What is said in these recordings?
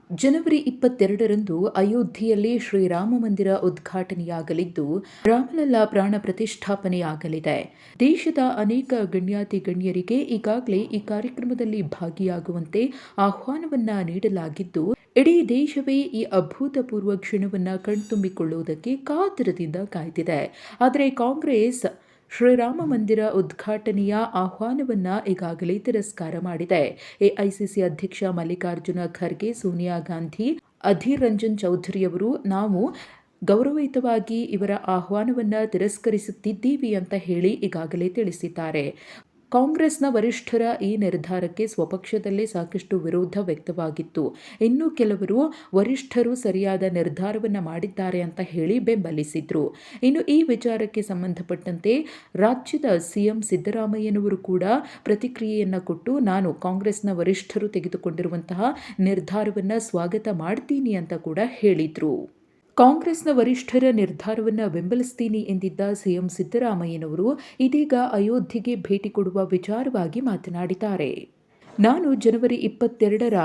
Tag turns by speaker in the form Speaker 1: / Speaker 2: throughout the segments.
Speaker 1: ಜನವರಿ 22ರಂದು ಅಯೋಧ್ಯೆಯಲ್ಲಿ ಶ್ರೀರಾಮ ಮಂದಿರ ಉದ್ಘಾಟನೆಯಾಗಲಿದ್ದು, ರಾಮಲಲ್ಲಾ ಪ್ರಾಣ ಪ್ರತಿಷ್ಠಾಪನೆಯಾಗಲಿದೆ. ದೇಶದ ಅನೇಕ ಗಣ್ಯಾತಿ ಗಣ್ಯರಿಗೆ ಈಗಾಗಲೇ ಈ ಕಾರ್ಯಕ್ರಮದಲ್ಲಿ ಭಾಗಿಯಾಗುವಂತೆ ಆಹ್ವಾನವನ್ನ ನೀಡಲಾಗಿದ್ದು, ಇಡೀ ದೇಶವೇ ಈ ಅಭೂತಪೂರ್ವ ಕ್ಷಣವನ್ನ ಕಣ್ತುಂಬಿಕೊಳ್ಳುವುದಕ್ಕೆ ಕಾತರದಿಂದ ಕಾಯ್ದಿದೆ. ಆದರೆ ಕಾಂಗ್ರೆಸ್ ಶ್ರೀರಾಮ ಮಂದಿರ ಉದ್ಘಾಟನೆಯ ಆಹ್ವಾನವನ್ನ ಈಗಾಗಲೇ ತಿರಸ್ಕಾರ ಮಾಡಿದೆ. ಎಐಸಿಸಿ ಅಧ್ಯಕ್ಷ ಮಲ್ಲಿಕಾರ್ಜುನ ಖರ್ಗೆ, ಸೋನಿಯಾ ಗಾಂಧಿ, ಅಧೀರ್ ರಂಜನ್ ಚೌಧರಿಯವರು ನಾವು ಗೌರವಯುತವಾಗಿ ಇವರ ಆಹ್ವಾನವನ್ನ ತಿರಸ್ಕರಿಸುತ್ತಿದ್ದೀವಿ ಅಂತ ಹೇಳಿ ಈಗಾಗಲೇ ತಿಳಿಸಿದ್ದಾರೆ. ಕಾಂಗ್ರೆಸ್ನ ವರಿಷ್ಠರ ಈ ನಿರ್ಧಾರಕ್ಕೆ ಸ್ವಪಕ್ಷದಲ್ಲೇ ಸಾಕಷ್ಟು ವಿರೋಧ ವ್ಯಕ್ತವಾಗಿತ್ತು. ಇನ್ನು ಕೆಲವರು ವರಿಷ್ಠರು ಸರಿಯಾದ ನಿರ್ಧಾರವನ್ನು ಮಾಡಿದ್ದಾರೆ ಅಂತ ಹೇಳಿ ಬೆಂಬಲಿಸಿದ್ರು. ಇನ್ನು ಈ ವಿಚಾರಕ್ಕೆ ಸಂಬಂಧಪಟ್ಟಂತೆ ರಾಜ್ಯದ ಸಿಎಂ ಸಿದ್ದರಾಮಯ್ಯನವರು ಕೂಡ ಪ್ರತಿಕ್ರಿಯೆಯನ್ನು ಕೊಟ್ಟು, ನಾನು ಕಾಂಗ್ರೆಸ್ನ ವರಿಷ್ಠರು ತೆಗೆದುಕೊಂಡಿರುವಂತಹ ನಿರ್ಧಾರವನ್ನು ಸ್ವಾಗತ ಮಾಡ್ತೀನಿ ಅಂತ ಕೂಡ ಹೇಳಿದ್ರು. ಕಾಂಗ್ರೆಸ್ನ ವರಿಷ್ಠರ ನಿರ್ಧಾರವನ್ನು ಬೆಂಬಲಿಸ್ತೀನಿ ಎಂದಿದ್ದ ಸಿಎಂ ಸಿದ್ದರಾಮಯ್ಯನವರು ಇದೀಗ ಅಯೋಧ್ಯೆಗೆ ಭೇಟಿ ಕೊಡುವ ವಿಚಾರವಾಗಿ ಮಾತನಾಡಿದ್ದಾರೆ. ನಾನು ಜನವರಿ 22ರ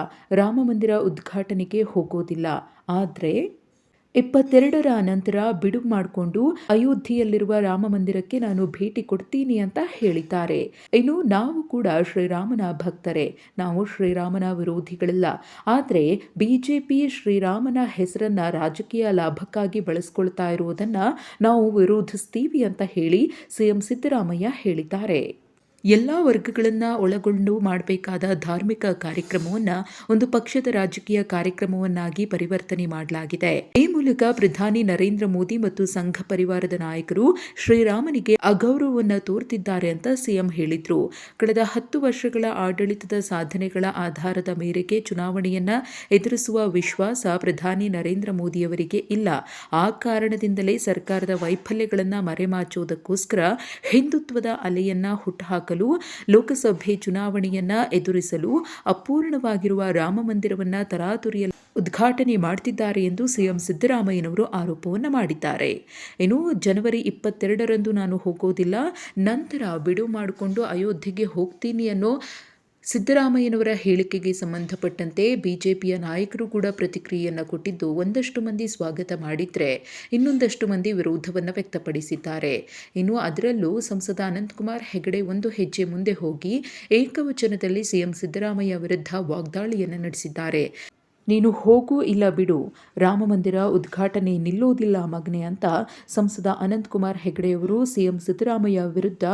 Speaker 1: ರಾಮಮಂದಿರ ಉದ್ಘಾಟನೆಗೆ ಹೋಗೋದಿಲ್ಲ, ಆದರೆ 22ರ ನಂತರ ಬಿಡುವು ಮಾಡಿಕೊಂಡು ಅಯೋಧ್ಯೆಯಲ್ಲಿರುವ ರಾಮ ಮಂದಿರಕ್ಕೆ ನಾನು ಭೇಟಿ ಕೊಡ್ತೀನಿ ಅಂತ ಹೇಳಿದ್ದಾರೆ. ಇನ್ನು ನಾವು ಕೂಡ ಶ್ರೀರಾಮನ ಭಕ್ತರೇ, ನಾವು ಶ್ರೀರಾಮನ ವಿರೋಧಿಗಳಲ್ಲ. ಆದರೆ ಬಿಜೆಪಿ ಶ್ರೀರಾಮನ ಹೆಸರನ್ನ ರಾಜಕೀಯ ಲಾಭಕ್ಕಾಗಿ ಬಳಸ್ಕೊಳ್ತಾ ಇರುವುದನ್ನ ನಾವು ವಿರೋಧಿಸ್ತೀವಿ ಅಂತ ಹೇಳಿ ಸಿಎಂ ಸಿದ್ದರಾಮಯ್ಯ ಹೇಳಿದ್ದಾರೆ. ಎಲ್ಲ ವರ್ಗಗಳನ್ನು ಒಳಗೊಂಡು ಮಾಡಬೇಕಾದ ಧಾರ್ಮಿಕ ಕಾರ್ಯಕ್ರಮವನ್ನು ಒಂದು ಪಕ್ಷದ ರಾಜಕೀಯ ಕಾರ್ಯಕ್ರಮವನ್ನಾಗಿ ಪರಿವರ್ತನೆ ಮಾಡಲಾಗಿದೆ. ಈ ಮೂಲಕ ಪ್ರಧಾನಿ ನರೇಂದ್ರ ಮೋದಿ ಮತ್ತು ಸಂಘ ಪರಿವಾರದ ನಾಯಕರು ಶ್ರೀರಾಮನಿಗೆ ಅಗೌರವವನ್ನು ತೋರ್ತಿದ್ದಾರೆ ಅಂತ ಸಿಎಂ ಹೇಳಿದ್ರು. ಕಳೆದ 10 ವರ್ಷಗಳ ಆಡಳಿತದ ಸಾಧನೆಗಳ ಆಧಾರದ ಮೇರೆಗೆ ಚುನಾವಣೆಯನ್ನ ಎದುರಿಸುವ ವಿಶ್ವಾಸ ಪ್ರಧಾನಿ ನರೇಂದ್ರ ಮೋದಿಯವರಿಗೆ ಇಲ್ಲ. ಆ ಕಾರಣದಿಂದಲೇ ಸರ್ಕಾರದ ವೈಫಲ್ಯಗಳನ್ನು ಮರೆಮಾಚುವುದಕ್ಕೋಸ್ಕರ ಹಿಂದುತ್ವದ ಅಲೆಯನ್ನ ಹುಟ್ಟುಹಾಕಲು ಲೋಕಸಭೆ ಚುನಾವಣೆಯನ್ನ ಎದುರಿಸಲು ಅಪೂರ್ಣವಾಗಿರುವ ರಾಮ ಮಂದಿರವನ್ನ ತರಾತುರಿಯಲ್ಲಿ ಉದ್ಘಾಟನೆ ಮಾಡುತ್ತಿದ್ದಾರೆ ಎಂದು ಸಿಎಂ ಸಿದ್ದರಾಮಯ್ಯನವರು ಆರೋಪವನ್ನು ಮಾಡಿದ್ದಾರೆ. ಇನ್ನು ಜನವರಿ 22ರಂದು ನಾನು ಹೋಗೋದಿಲ್ಲ, ನಂತರ ಬಿಡುವು ಮಾಡಿಕೊಂಡು ಅಯೋಧ್ಯೆಗೆ ಹೋಗ್ತೀನಿ ಅನ್ನೋ ಸಿದ್ದರಾಮಯ್ಯನವರ ಹೇಳಿಕೆಗೆ ಸಂಬಂಧಪಟ್ಟಂತೆ ಬಿಜೆಪಿಯ ನಾಯಕರು ಕೂಡ ಪ್ರತಿಕ್ರಿಯೆಯನ್ನು ಕೊಟ್ಟಿದ್ದು, ಒಂದಷ್ಟು ಮಂದಿ ಸ್ವಾಗತ ಮಾಡಿದರೆ ಇನ್ನೊಂದಷ್ಟು ಮಂದಿ ವಿರೋಧವನ್ನು ವ್ಯಕ್ತಪಡಿಸಿದ್ದಾರೆ. ಇನ್ನು ಅದರಲ್ಲೂ ಸಂಸದ ಅನಂತಕುಮಾರ್ ಹೆಗಡೆ ಒಂದು ಹೆಜ್ಜೆ ಮುಂದೆ ಹೋಗಿ ಏಕವಚನದಲ್ಲಿ ಸಿಎಂ ಸಿದ್ದರಾಮಯ್ಯ ವಿರುದ್ಧ ವಾಗ್ದಾಳಿಯನ್ನು ನಡೆಸಿದ್ದಾರೆ. ನೀನು ಹೋಗು ಇಲ್ಲ ಬಿಡು, ರಾಮ ಮಂದಿರ ಉದ್ಘಾಟನೆ ನಿಲ್ಲೋದಿಲ್ಲ ಮಗನೆ ಅಂತ ಸಂಸದ ಅನಂತಕುಮಾರ್ ಹೆಗಡೆಯವರು ಸಿಎಂ ಸಿದ್ದರಾಮಯ್ಯ ವಿರುದ್ಧ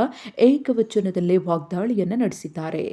Speaker 1: ಏಕವಚನದಲ್ಲೇ ವಾಗ್ದಾಳಿಯನ್ನು ನಡೆಸಿದ್ದಾರೆ.